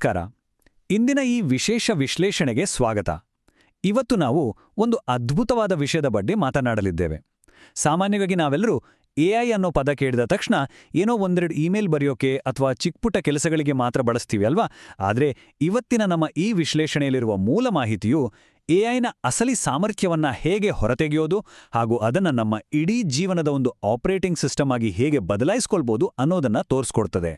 ನಮಸ್ಕಾರ. ಇಂದಿನ ಈ ವಿಶೇಷ ವಿಶ್ಲೇಷಣೆಗೆ ಸ್ವಾಗತ. ಇವತ್ತು ನಾವು ಒಂದು ಅದ್ಭುತವಾದ ವಿಷಯದ ಬಗ್ಗೆ ಮಾತನಾಡಲಿದ್ದೇವೆ. ಸಾಮಾನ್ಯವಾಗಿ ನಾವೆಲ್ಲರೂ ಎಐ ಅನ್ನೋ ಪದ ಕೇಳಿದ ತಕ್ಷಣ ಏನೋ ಒಂದೆರಡು ಇಮೇಲ್ ಬರೆಯೋಕೆ ಅಥವಾ ಚಿಕ್ಕಪುಟ್ಟ ಕೆಲಸಗಳಿಗೆ ಮಾತ್ರ ಬಳಸ್ತೀವಿ ಅಲ್ವಾ? ಆದರೆ ಇವತ್ತಿನ ನಮ್ಮ ಈ ವಿಶ್ಲೇಷಣೆಯಲ್ಲಿರುವ ಮೂಲ ಮಾಹಿತಿಯು ಎಐನ ಅಸಲಿ ಸಾಮರ್ಥ್ಯವನ್ನ ಹೇಗೆ ಹೊರತೆಗೆಯೋದು ಹಾಗೂ ಅದನ್ನು ನಮ್ಮ ಇಡೀ ಜೀವನದ ಒಂದು ಆಪರೇಟಿಂಗ್ ಸಿಸ್ಟಮ್ ಆಗಿ ಹೇಗೆ ಬದಲಾಯಿಸ್ಕೊಳ್ಬೋದು ಅನ್ನೋದನ್ನ ತೋರಿಸ್ಕೊಡ್ತದೆ.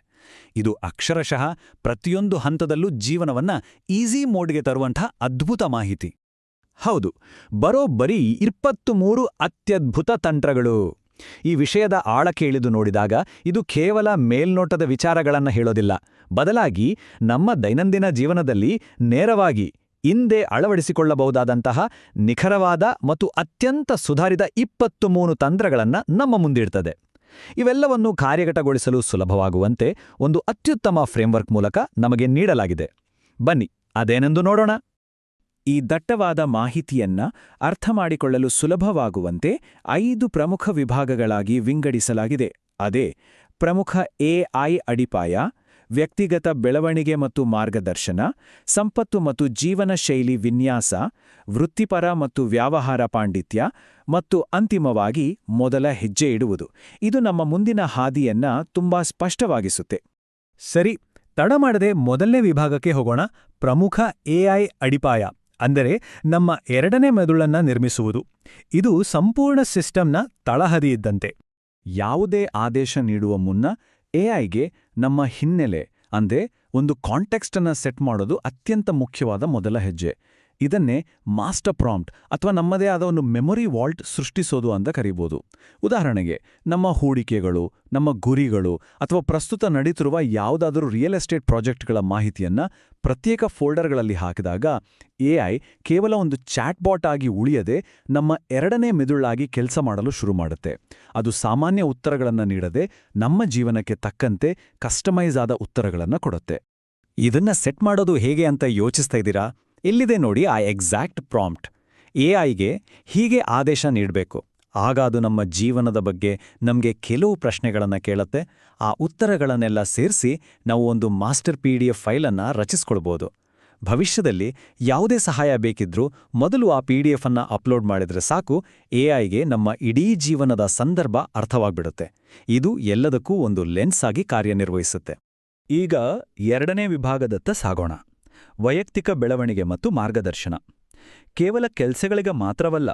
ಇದು ಅಕ್ಷರಶಃ ಪ್ರತಿಯೊಂದು ಹಂತದಲ್ಲೂ ಜೀವನವನ್ನ ಈಸಿ ಮೋಡ್ಗೆ ತರುವಂಥ ಅದ್ಭುತ ಮಾಹಿತಿ. ಹೌದು, ಬರೋಬ್ಬರಿ 23 ಅತ್ಯದ್ಭುತ ತಂತ್ರಗಳು. ಈ ವಿಷಯದ ಆಳಕ್ಕೆ ಇಳಿದು ನೋಡಿದಾಗ ಇದು ಕೇವಲ ಮೇಲ್ನೋಟದ ವಿಚಾರಗಳನ್ನು ಹೇಳೋದಿಲ್ಲ, ಬದಲಾಗಿ ನಮ್ಮ ದೈನಂದಿನ ಜೀವನದಲ್ಲಿ ನೇರವಾಗಿ ಇಂದೇ ಅಳವಡಿಸಿಕೊಳ್ಳಬಹುದಾದಂತಹ ನಿಖರವಾದ ಮತ್ತು ಅತ್ಯಂತ ಸುಧಾರಿತ 23 ತಂತ್ರಗಳನ್ನು ನಮ್ಮ ಮುಂದಿಡ್ತದೆ. ಇವೆಲ್ಲವನ್ನು ಕಾರ್ಯಗತಗೊಳಿಸಲು ಸುಲಭವಾಗುವಂತೆ ಒಂದು ಅತ್ಯುತ್ತಮ ಫ್ರೇಮ್ವರ್ಕ್ ಮೂಲಕ ನಮಗೆ ನೀಡಲಾಗಿದೆ. ಬನ್ನಿ, ಅದೇನೆಂದು ನೋಡೋಣ. ಈ ದಟ್ಟವಾದ ಮಾಹಿತಿಯನ್ನ ಅರ್ಥಮಾಡಿಕೊಳ್ಳಲು ಸುಲಭವಾಗುವಂತೆ 5 ಪ್ರಮುಖ ವಿಭಾಗಗಳಾಗಿ ವಿಂಗಡಿಸಲಾಗಿದೆ. ಅದೇ ಪ್ರಮುಖ ಎಐ ಅಡಿಪಾಯ, ವ್ಯಕ್ತಿಗತ ಬೆಳವಣಿಗೆ ಮತ್ತು ಮಾರ್ಗದರ್ಶನ, ಸಂಪತ್ತು ಮತ್ತು ಜೀವನ ಶೈಲಿ ವಿನ್ಯಾಸ, ವೃತ್ತಿಪರ ಮತ್ತು ವ್ಯವಹಾರ ಪಾಂಡಿತ್ಯ, ಮತ್ತು ಅಂತಿಮವಾಗಿ ಮೊದಲ ಹೆಜ್ಜೆ ಇಡುವುದು. ಇದು ನಮ್ಮ ಮುಂದಿನ ಹಾದಿಯನ್ನ ತುಂಬಾ ಸ್ಪಷ್ಟವಾಗಿಸುತ್ತೆ. ಸರಿ, ತಡಮಾಡದೆ ಮೊದಲನೇ ವಿಭಾಗಕ್ಕೆ ಹೋಗೋಣ. ಪ್ರಮುಖ ಎಐ ಅಡಿಪಾಯ ಅಂದರೆ ನಮ್ಮ ಎರಡನೇ ಮೆದುಳನ್ನ ನಿರ್ಮಿಸುವುದು. ಇದು ಸಂಪೂರ್ಣ ಸಿಸ್ಟಮ್ನ ತಳಹದಿ ಇದ್ದಂತೆ. ಯಾವುದೇ ಆದೇಶ ನೀಡುವ ಮುನ್ನ ಎಐಗೆ ನಮ್ಮ ಹಿನ್ನೆಲೆ ಅಂದ್ರೆ ಒಂದು ಕಾಂಟೆಕ್ಸ್ಟ್ ಅನ್ನ ಸೆಟ್ ಮಾಡೋದು ಅತ್ಯಂತ ಮುಖ್ಯವಾದ ಮೊದಲ ಹೆಜ್ಜೆ. ಇದನ್ನೇ ಮಾಸ್ಟರ್ ಪ್ರಾಂಪ್ಟ್ ಅಥವಾ ನಮ್ಮದೇ ಆದ ಒಂದು ಮೆಮೊರಿ ವಾಲ್ಟ್ ಸೃಷ್ಟಿಸೋದು ಅಂತ ಕರೀಬೋದು. ಉದಾಹರಣೆಗೆ, ನಮ್ಮ ಹೂಡಿಕೆಗಳು, ನಮ್ಮ ಗುರಿಗಳು ಅಥವಾ ಪ್ರಸ್ತುತ ನಡೀತಿರುವ ಯಾವುದಾದರೂ ರಿಯಲ್ ಎಸ್ಟೇಟ್ ಪ್ರಾಜೆಕ್ಟ್ಗಳ ಮಾಹಿತಿಯನ್ನ ಪ್ರತ್ಯೇಕ ಫೋಲ್ಡರ್ಗಳಲ್ಲಿ ಹಾಕಿದಾಗ ಎಐ ಕೇವಲ ಒಂದು ಚಾಟ್ಬಾಟ್ ಆಗಿ ಉಳಿಯದೆ ನಮ್ಮ ಎರಡನೇ ಮೆದುಳಾಗಿ ಕೆಲಸ ಮಾಡಲು ಶುರು ಮಾಡುತ್ತೆ. ಅದು ಸಾಮಾನ್ಯ ಉತ್ತರಗಳನ್ನು ನೀಡದೆ ನಮ್ಮ ಜೀವನಕ್ಕೆ ತಕ್ಕಂತೆ ಕಸ್ಟಮೈಸ್ ಆದ ಉತ್ತರಗಳನ್ನು ಕೊಡುತ್ತೆ. ಇದನ್ನ ಸೆಟ್ ಮಾಡೋದು ಹೇಗೆ ಅಂತ ಯೋಚಿಸ್ತಾ ಇದ್ದೀರಾ? ಇಲ್ಲಿದೆ ನೋಡಿ ಆ ಎಕ್ಸಾಕ್ಟ್ ಪ್ರಾಂಪ್ಟ್. ಎಐಗೆ ಹೀಗೆ ಆದೇಶ ನೀಡಬೇಕು, ಆಗ ಅದು ನಮ್ಮ ಜೀವನದ ಬಗ್ಗೆ ನಮಗೆ ಕೆಲವು ಪ್ರಶ್ನೆಗಳನ್ನು ಕೇಳುತ್ತೆ. ಆ ಉತ್ತರಗಳನ್ನೆಲ್ಲ ಸೇರಿಸಿ ನಾವು ಒಂದು ಮಾಸ್ಟರ್ PDF ಫೈಲನ್ನು ರಚಿಸ್ಕೊಳ್ಬೋದು. ಭವಿಷ್ಯದಲ್ಲಿ ಯಾವುದೇ ಸಹಾಯ ಬೇಕಿದ್ರೂ ಮೊದಲು ಆ PDF ಅನ್ನು ಅಪ್ಲೋಡ್ ಮಾಡಿದ್ರೆ ಸಾಕು, ಎಐಗೆ ನಮ್ಮ ಇಡೀ ಜೀವನದ ಸಂದರ್ಭ ಅರ್ಥವಾಗ್ಬಿಡುತ್ತೆ. ಇದು ಎಲ್ಲದಕ್ಕೂ ಒಂದು ಲೆನ್ಸ್ ಆಗಿ ಕಾರ್ಯನಿರ್ವಹಿಸುತ್ತೆ. ಈಗ ಎರಡನೇ ವಿಭಾಗದತ್ತ ಸಾಗೋಣ. ವೈಯಕ್ತಿಕ ಬೆಳವಣಿಗೆ ಮತ್ತು ಮಾರ್ಗದರ್ಶನ. ಕೇವಲ ಕೆಲಸಗಳಿಗೆ ಮಾತ್ರವಲ್ಲ,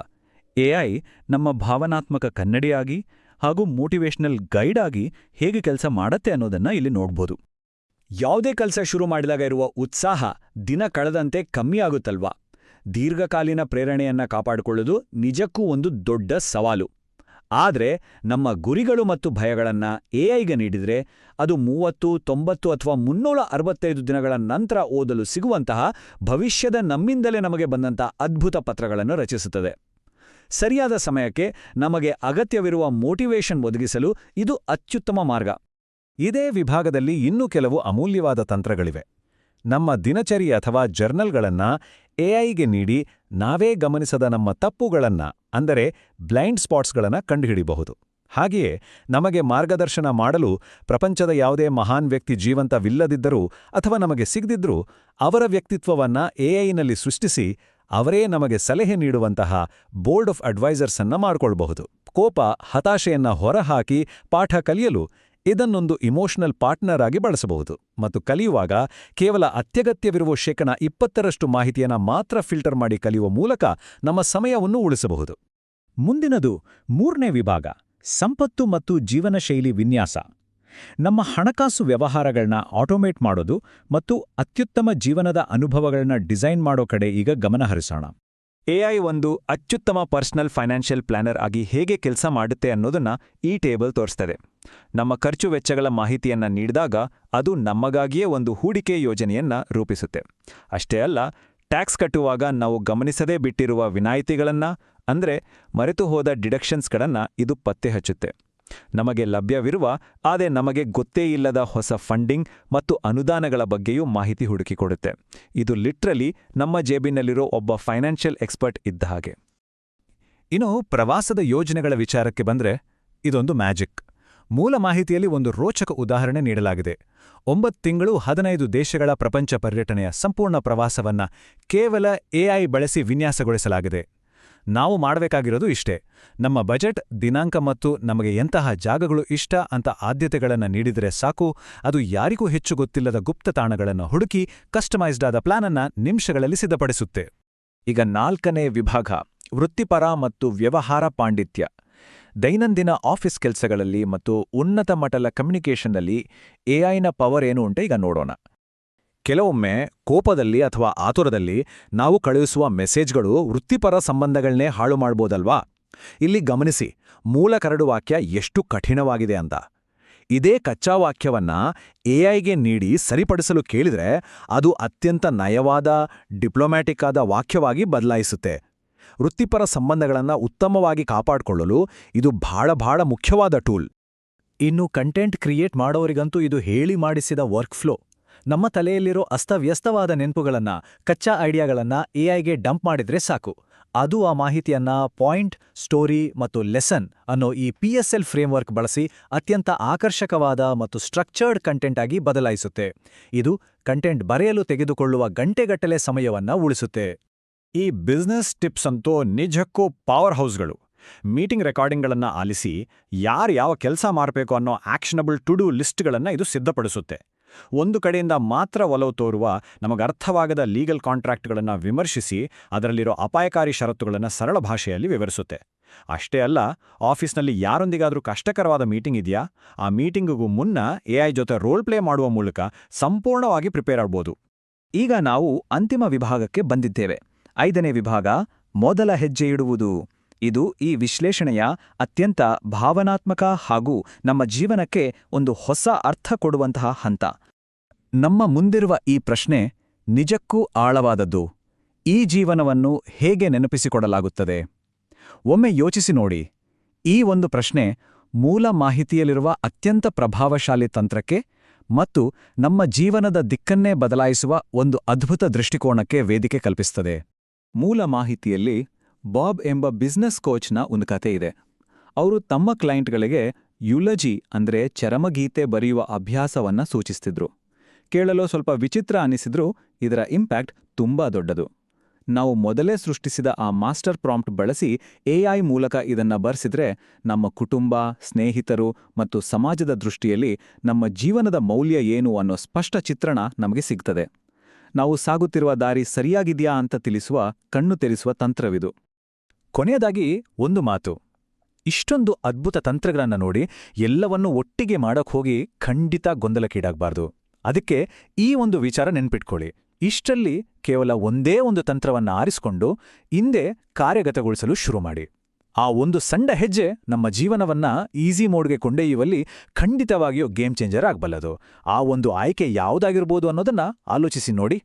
ಎಐ ನಮ್ಮ ಭಾವನಾತ್ಮಕ ಕನ್ನಡಿಯಾಗಿ ಹಾಗೂ ಮೋಟಿವೇಶನಲ್ ಗೈಡ್ ಆಗಿ ಹೇಗೆ ಕೆಲಸ ಮಾಡತ್ತೆ ಅನ್ನೋದನ್ನ ಇಲ್ಲಿ ನೋಡ್ಬೋದು. ಯಾವುದೇ ಕೆಲಸ ಶುರು ಮಾಡಿದಾಗ ಇರುವ ಉತ್ಸಾಹ ದಿನ ಕಳೆದಂತೆ ಕಮ್ಮಿಯಾಗುತ್ತಲ್ವಾ? ದೀರ್ಘಕಾಲೀನ ಪ್ರೇರಣೆಯನ್ನ ಕಾಪಾಡಿಕೊಳ್ಳೋದು ನಿಜಕ್ಕೂ ಒಂದು ದೊಡ್ಡ ಸವಾಲು. ಆದರೆ ನಮ್ಮ ಗುರಿಗಳು ಮತ್ತು ಭಯಗಳನ್ನ ಎಐಗೆ ನೀಡಿದ್ರೆ ಅದು 30, 90 ಅಥವಾ 365 ದಿನಗಳ ನಂತರ ಓದಲು ಸಿಗುವಂತಹ ಭವಿಷ್ಯದ ನಮ್ಮಿಂದಲೇ ನಮಗೆ ಬಂದಂಥ ಅದ್ಭುತ ಪತ್ರಗಳನ್ನು ರಚಿಸುತ್ತದೆ. ಸರಿಯಾದ ಸಮಯಕ್ಕೆ ನಮಗೆ ಅಗತ್ಯವಿರುವ ಮೋಟಿವೇಶನ್ ಒದಗಿಸಲು ಇದು ಅತ್ಯುತ್ತಮ ಮಾರ್ಗ. ಇದೇ ವಿಭಾಗದಲ್ಲಿ ಇನ್ನೂ ಕೆಲವು ಅಮೂಲ್ಯವಾದ ತಂತ್ರಗಳಿವೆ. ನಮ್ಮ ದಿನಚರಿ ಅಥವಾ ಜರ್ನಲ್ಗಳನ್ನ ಎಐಗೆ ನೀಡಿ ನಾವೇ ಗಮನಿಸದ ನಮ್ಮ ತಪ್ಪುಗಳನ್ನ ಅಂದರೆ ಬ್ಲೈಂಡ್ ಸ್ಪಾಟ್ಸ್ಗಳನ್ನು ಕಂಡುಹಿಡಿಯಬಹುದು. ಹಾಗೆಯೇ ನಮಗೆ ಮಾರ್ಗದರ್ಶನ ಮಾಡಲು ಪ್ರಪಂಚದ ಯಾವುದೇ ಮಹಾನ್ ವ್ಯಕ್ತಿ ಜೀವಂತವಿಲ್ಲದಿದ್ದರೂ ಅಥವಾ ನಮಗೆ ಸಿಗದಿದ್ರೂ ಅವರ ವ್ಯಕ್ತಿತ್ವವನ್ನ ಎಐನಲ್ಲಿ ಸೃಷ್ಟಿಸಿ ಅವರೇ ನಮಗೆ ಸಲಹೆ ನೀಡುವಂತಹ ಬೋರ್ಡ್ ಆಫ್ ಅಡ್ವೈಸರ್ಸ್ ಅನ್ನ ಮಾಡಿಕೊಳ್ಳಬಹುದು. ಕೋಪ, ಹತಾಶೆಯನ್ನ ಹೊರಹಾಕಿ ಪಾಠ ಕಲಿಯಲು ಇದನ್ನೊಂದು ಇಮೋಷನಲ್ ಪಾರ್ಟ್ನರ್ ಆಗಿ ಬಳಸಬಹುದು. ಮತ್ತು ಕಲಿಯುವಾಗ ಕೇವಲ ಅತ್ಯಗತ್ಯವಿರುವ 20% ಮಾಹಿತಿಯನ್ನು ಮಾತ್ರ ಫಿಲ್ಟರ್ ಮಾಡಿ ಕಲಿಯುವ ಮೂಲಕ ನಮ್ಮ ಸಮಯವನ್ನು ಉಳಿಸಬಹುದು. ಮುಂದಿನದು 3ನೇ ವಿಭಾಗ, ಸಂಪತ್ತು ಮತ್ತು ಜೀವನ ಶೈಲಿ ವಿನ್ಯಾಸ. ನಮ್ಮ ಹಣಕಾಸು ವ್ಯವಹಾರಗಳನ್ನ ಆಟೋಮೇಟ್ ಮಾಡೋದು ಮತ್ತು ಅತ್ಯುತ್ತಮ ಜೀವನದ ಅನುಭವಗಳನ್ನ ಡಿಸೈನ್ ಮಾಡೋ ಕಡೆ ಈಗ ಗಮನ ಹರಿಸೋಣ. ಎಐ ಒಂದು ಅತ್ಯುತ್ತಮ ಪರ್ಸನಲ್ ಫೈನಾನ್ಷಿಯಲ್ ಪ್ಲಾನರ್ ಆಗಿ ಹೇಗೆ ಕೆಲಸ ಮಾಡುತ್ತೆ ಅನ್ನೋದನ್ನ ಈ ಟೇಬಲ್ ತೋರಿಸ್ತದೆ. ನಮ್ಮ ಖರ್ಚು ವೆಚ್ಚಗಳ ಮಾಹಿತಿಯನ್ನ ನೀಡಿದಾಗ ಅದು ನಮಗಾಗಿಯೇ ಒಂದು ಹೂಡಿಕೆ ಯೋಜನೆಯನ್ನ ರೂಪಿಸುತ್ತೆ. ಅಷ್ಟೇ ಅಲ್ಲ, ಟ್ಯಾಕ್ಸ್ ಕಟ್ಟುವಾಗ ನಾವು ಗಮನಿಸದೇ ಬಿಟ್ಟಿರುವ ವಿನಾಯಿತಿಗಳನ್ನ ಅಂದ್ರೆ ಮರೆತು ಹೋದ ಡಿಡಕ್ಷನ್ಸ್ಗಳನ್ನ ಇದು ಪತ್ತೆ ಹಚ್ಚುತ್ತೆ. ನಮಗೆ ಲಭ್ಯವಿರುವ ಆದರೆ ನಮಗೆ ಗೊತ್ತೇ ಇಲ್ಲದ ಹೊಸ ಫಂಡಿಂಗ್ ಮತ್ತು ಅನುದಾನಗಳ ಬಗ್ಗೆಯೂ ಮಾಹಿತಿ ಹುಡುಕಿಕೊಡುತ್ತೆ. ಇದು ಲಿಟ್ರಲಿ ನಮ್ಮ ಜೇಬಿನಲ್ಲಿರೋ ಒಬ್ಬ ಫೈನಾನ್ಷಿಯಲ್ ಎಕ್ಸ್ಪರ್ಟ್ ಇದ್ದ ಹಾಗೆ. ಇನ್ನು ಪ್ರವಾಸದ ಯೋಜನೆಗಳ ವಿಚಾರಕ್ಕೆ ಬಂದ್ರೆ ಇದೊಂದು ಮ್ಯಾಜಿಕ್. ಮೂಲ ಮಾಹಿತಿಯಲ್ಲಿ ಒಂದು ರೋಚಕ ಉದಾಹರಣೆ ನೀಡಲಾಗಿದೆ. 9 ತಿಂಗಳು 15 ದೇಶಗಳ ಪ್ರಪಂಚ ಪರ್ಯಟನೆಯ ಸಂಪೂರ್ಣ ಪ್ರವಾಸವನ್ನ ಕೇವಲ ಎಐ ಬಳಸಿ ವಿನ್ಯಾಸಗೊಳಿಸಲಾಗಿದೆ. ನಾವು ಮಾಡಬೇಕಾಗಿರೋದು ಇಷ್ಟೇ. ನಮ್ಮ ಬಜೆಟ್, ದಿನಾಂಕ ಮತ್ತು ನಮಗೆ ಎಂತಹ ಜಾಗಗಳು ಇಷ್ಟ ಅಂತ ಆದ್ಯತೆಗಳನ್ನು ನೀಡಿದರೆ ಸಾಕು. ಅದು ಯಾರಿಗೂ ಹೆಚ್ಚು ಗೊತ್ತಿಲ್ಲದ ಗುಪ್ತ ತಾಣಗಳನ್ನು ಹುಡುಕಿ ಕಸ್ಟಮೈಸ್ಡ್ ಆದ ಪ್ಲಾನನ್ನ ನಿಮಿಷಗಳಲ್ಲಿ ಸಿದ್ಧಪಡಿಸುತ್ತೆ. ಈಗ 4ನೇ ವಿಭಾಗ, ವೃತ್ತಿಪರ ಮತ್ತು ವ್ಯವಹಾರ ಪಾಂಡಿತ್ಯ. ದೈನಂದಿನ ಆಫೀಸ್ ಕೆಲಸಗಳಲ್ಲಿ ಮತ್ತು ಉನ್ನತ ಮಟ್ಟದ ಕಮ್ಯುನಿಕೇಷನ್ನಲ್ಲಿ ಎಐನ ಪವರ್ ಏನು ಅಂತ ಈಗ ನೋಡೋಣ. ಕೆಲವೊಮ್ಮೆ ಕೋಪದಲ್ಲಿ ಅಥವಾ ಆತುರದಲ್ಲಿ ನಾವು ಕಳುಹಿಸುವ ಮೆಸೇಜ್ಗಳು ವೃತ್ತಿಪರ ಸಂಬಂಧಗಳನ್ನೇ ಹಾಳು ಮಾಡ್ಬೋದಲ್ವಾ? ಇಲ್ಲಿ ಗಮನಿಸಿ, ಮೂಲ ಕರಡು ವಾಕ್ಯ ಎಷ್ಟು ಕಠಿಣವಾಗಿದೆ ಅಂತ. ಇದೇ ಕಚ್ಚಾ ವಾಕ್ಯವನ್ನ ಎಐಗೆ ನೀಡಿ ಸರಿಪಡಿಸಲು ಕೇಳಿದ್ರೆ ಅದು ಅತ್ಯಂತ ನಯವಾದ, ಡಿಪ್ಲೊಮ್ಯಾಟಿಕ್ ಆದ ವಾಕ್ಯವಾಗಿ ಬದಲಾಯಿಸುತ್ತೆ. ವೃತ್ತಿಪರ ಸಂಬಂಧಗಳನ್ನು ಉತ್ತಮವಾಗಿ ಕಾಪಾಡಿಕೊಳ್ಳಲು ಇದು ಬಹಳ ಮುಖ್ಯವಾದ ಟೂಲ್. ಇನ್ನು ಕಂಟೆಂಟ್ ಕ್ರಿಯೇಟ್ ಮಾಡೋರಿಗಂತೂ ಇದು ಹೇಳಿ ಮಾಡಿಸಿದ ವರ್ಕ್ಫ್ಲೋ. ನಮ್ಮ ತಲೆಯಲ್ಲಿರೋ ಅಸ್ತವ್ಯಸ್ತವಾದ ನೆನಪುಗಳನ್ನ, ಕಚ್ಚಾ ಐಡಿಯಾಗಳನ್ನ ಎಐಗೆ ಡಂಪ್ ಮಾಡಿದ್ರೆ ಸಾಕು. ಅದು ಆ ಮಾಹಿತಿಯನ್ನ ಪಾಯಿಂಟ್, ಸ್ಟೋರಿ ಮತ್ತು ಲೆಸನ್ ಅನ್ನೋ ಈ PSL ಫ್ರೇಮ್ವರ್ಕ್ ಬಳಸಿ ಅತ್ಯಂತ ಆಕರ್ಷಕವಾದ ಮತ್ತು ಸ್ಟ್ರಕ್ಚರ್ಡ್ ಕಂಟೆಂಟ್ ಆಗಿ ಬದಲಾಯಿಸುತ್ತೆ. ಇದು ಕಂಟೆಂಟ್ ಬರೆಯಲು ತೆಗೆದುಕೊಳ್ಳುವ ಗಂಟೆಗಟ್ಟಲೆ ಸಮಯವನ್ನ ಉಳಿಸುತ್ತೆ. ಈ ಬಿಸ್ನೆಸ್ ಟಿಪ್ಸ್ ಅಂತೂ ನಿಜಕ್ಕೂ ಪವರ್ ಹೌಸ್ಗಳು. ಮೀಟಿಂಗ್ ರೆಕಾರ್ಡಿಂಗ್ಗಳನ್ನು ಆಲಿಸಿ ಯಾರು ಯಾವ ಕೆಲಸ ಮಾಡಬೇಕು ಅನ್ನೋ ಆಕ್ಷನಬಲ್ ಟು ಡೂ ಲಿಸ್ಟ್ಗಳನ್ನು ಇದು ಸಿದ್ಧಪಡಿಸುತ್ತೆ. ಒಂದು ಕಡೆಯಿಂದ ಮಾತ್ರ ಒಲವು ತೋರುವ ನಮಗರ್ಥವಾಗದ ಲೀಗಲ್ ಕಾಂಟ್ರಾಕ್ಟ್ಗಳನ್ನು ವಿಮರ್ಶಿಸಿ ಅದರಲ್ಲಿರೋ ಅಪಾಯಕಾರಿ ಷರತ್ತುಗಳನ್ನು ಸರಳ ಭಾಷೆಯಲ್ಲಿ ವಿವರಿಸುತ್ತೆ. ಅಷ್ಟೇ ಅಲ್ಲ, ಆಫೀಸ್ನಲ್ಲಿ ಯಾರೊಂದಿಗಾದರೂ ಕಷ್ಟಕರವಾದ ಮೀಟಿಂಗ್ ಇದೆಯಾ, ಆ ಮೀಟಿಂಗಿಗೂ ಮುನ್ನ ಎಐ ಜೊತೆ ರೋಲ್ ಪ್ಲೇ ಮಾಡುವ ಮೂಲಕ ಸಂಪೂರ್ಣವಾಗಿ ಪ್ರಿಪೇರ್ ಆಗ್ಬೋದು. ಈಗ ನಾವು ಅಂತಿಮ ವಿಭಾಗಕ್ಕೆ ಬಂದಿದ್ದೇವೆ. 5ನೇ ವಿಭಾಗ, ಮೊದಲ ಹೆಜ್ಜೆ ಇಡುವುದು. ಇದು ಈ ವಿಶ್ಲೇಷಣೆಯ ಅತ್ಯಂತ ಭಾವನಾತ್ಮಕ ಹಾಗೂ ನಮ್ಮ ಜೀವನಕ್ಕೆ ಒಂದು ಹೊಸ ಅರ್ಥ ಕೊಡುವಂತಹ ಹಂತ. ನಮ್ಮ ಮುಂದಿರುವ ಈ ಪ್ರಶ್ನೆ ನಿಜಕ್ಕೂ ಆಳವಾದದ್ದು. ಈ ಜೀವನವನ್ನು ಹೇಗೆ ನೆನಪಿಸಿಕೊಡಲಾಗುತ್ತದೆ? ಒಮ್ಮೆ ಯೋಚಿಸಿ ನೋಡಿ. ಈ ಒಂದು ಪ್ರಶ್ನೆ ಮೂಲ ಮಾಹಿತಿಯಲ್ಲಿರುವ ಅತ್ಯಂತ ಪ್ರಭಾವಶಾಲಿ ತಂತ್ರಕ್ಕೆ ಮತ್ತು ನಮ್ಮ ಜೀವನದ ದಿಕ್ಕನ್ನೇ ಬದಲಾಯಿಸುವ ಒಂದು ಅದ್ಭುತ ದೃಷ್ಟಿಕೋನಕ್ಕೆ ವೇದಿಕೆ ಕಲ್ಪಿಸುತ್ತದೆ. ಮೂಲ ಮಾಹಿತಿಯಲ್ಲಿ ಬಾಬ್ ಎಂಬ ಬಿಸ್ನೆಸ್ ಕೋಚ್ನ ಒಂದು ಕತೆ ಇದೆ. ಅವರು ತಮ್ಮ ಕ್ಲೈಂಟ್ಗಳಿಗೆ ಯುಲಜಿ ಅಂದ್ರೆ ಚರಮಗೀತೆ ಬರೆಯುವ ಅಭ್ಯಾಸವನ್ನ ಸೂಚಿಸ್ತಿದ್ರು. ಕೇಳಲು ಸ್ವಲ್ಪ ವಿಚಿತ್ರ ಅನಿಸಿದ್ರೂ ಇದರ ಇಂಪ್ಯಾಕ್ಟ್ ತುಂಬಾ ದೊಡ್ಡದು. ನಾವು ಮೊದಲೇ ಸೃಷ್ಟಿಸಿದ ಆ ಮಾಸ್ಟರ್ ಪ್ರಾಂಪ್ಟ್ ಬಳಸಿ ಎಐ ಮೂಲಕ ಇದನ್ನ ಬರ್ಸಿದ್ರೆ ನಮ್ಮ ಕುಟುಂಬ, ಸ್ನೇಹಿತರು ಮತ್ತು ಸಮಾಜದ ದೃಷ್ಟಿಯಲ್ಲಿ ನಮ್ಮ ಜೀವನದ ಮೌಲ್ಯ ಏನು ಅನ್ನೋ ಸ್ಪಷ್ಟ ಚಿತ್ರಣ ನಮಗೆ ಸಿಗ್ತದೆ. ನಾವು ಸಾಗುತ್ತಿರುವ ದಾರಿ ಸರಿಯಾಗಿದೆಯಾ ಅಂತ ತಿಳಿಸುವ, ಕಣ್ಣು ತೆರೆಸುವ ತಂತ್ರವಿದು. ಕೊನೆಯದಾಗಿ ಒಂದು ಮಾತು. ಇಷ್ಟೊಂದು ಅದ್ಭುತ ತಂತ್ರಗಳನ್ನ ನೋಡಿ ಎಲ್ಲವನ್ನೂ ಒಟ್ಟಿಗೆ ಮಾಡಕ್ ಹೋಗಿ ಖಂಡಿತ ಗೊಂದಲಕ್ಕೀಡಾಗಬಾರ್ದು. ಅದಕ್ಕೆ ಈ ಒಂದು ವಿಚಾರ ನೆನ್ಪಿಟ್ಕೊಳ್ಳಿ. ಇಷ್ಟರಲ್ಲಿ ಕೇವಲ ಒಂದೇ ಒಂದು ತಂತ್ರವನ್ನ ಆರಿಸಿಕೊಂಡು ಹಿಂದೆ ಕಾರ್ಯಗತಗೊಳಿಸಲು ಶುರು ಮಾಡಿ. ಆ ಒಂದು ಸಣ್ಣ ಹೆಜ್ಜೆ ನಮ್ಮ ಜೀವನವನ್ನ ಈಸಿ ಮೋಡ್ಗೆ ಕೊಂಡೊಯ್ಯುವಲ್ಲಿ ಖಂಡಿತವಾಗಿಯೂ ಗೇಮ್ ಚೇಂಜರ್ ಆಗ್ಬಲ್ಲದು. ಆ ಒಂದು ಆಯ್ಕೆ ಯಾವುದಾಗಿರ್ಬೋದು ಅನ್ನೋದನ್ನ ಆಲೋಚಿಸಿ ನೋಡಿ.